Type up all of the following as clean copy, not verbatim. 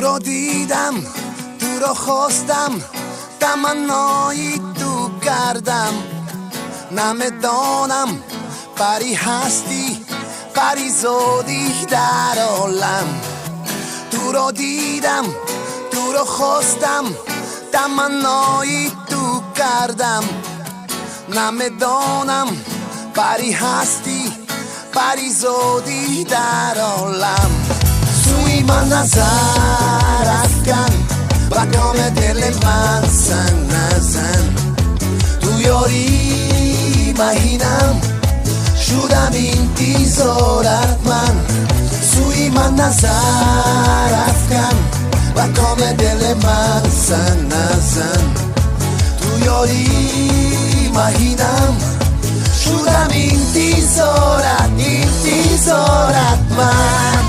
رو دیدم، تو رو خواستم، تمنای تو کردم. نمیدانم پری هستی، پری زودی در عالم. تو رو دیدم، تو رو خواستم، تمنای تو کردم. نمیدانم پری هستی، پری زودی در عالم. سوی من نظر افکن، با کام دل من سن نزن. تو یاری مهینم، شدم انتظارت من. سوی من نظر افکن، با کام دل من سن نزن. تو یاری مهینم، شدم انتظارت من.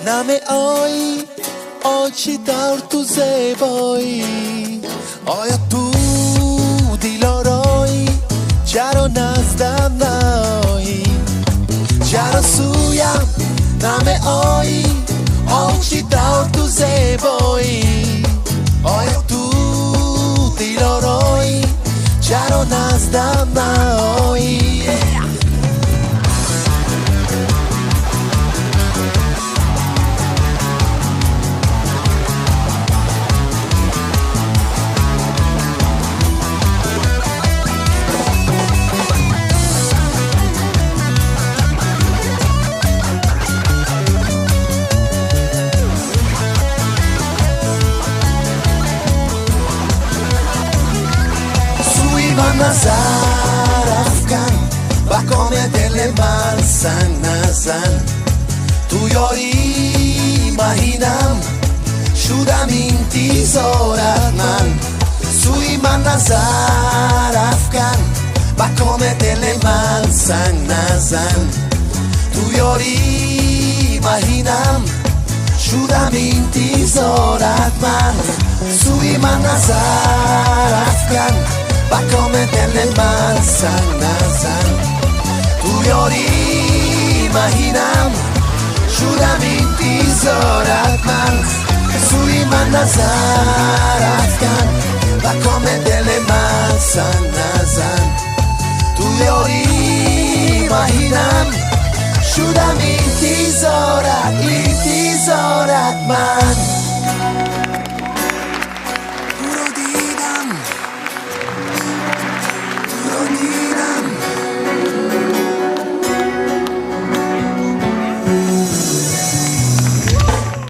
نمی آیی آچی دار تو زیبایی. آیا تو دیلارایی چرا نزدم نایی. چرا سویم نمی آیی آچی دار تو زیبایی. آیا تو دیلارایی چرا نزدم نایی. نظر افکن، با کام دل من سن نزن. تو یاری مهینم، شدم انتظارت من. سوی من نظر افکن، با کام دل من سن نزن. تو یاری مهینم، شدم انتظارت من. سوی من نظر افکن، با کام دل من سن نزن. تو یاری مهینم، شدم انتظارت من. سوی من نظر افکن، با کام دل من سن نزن. تو یاری مهینم، شدم انتظارت من.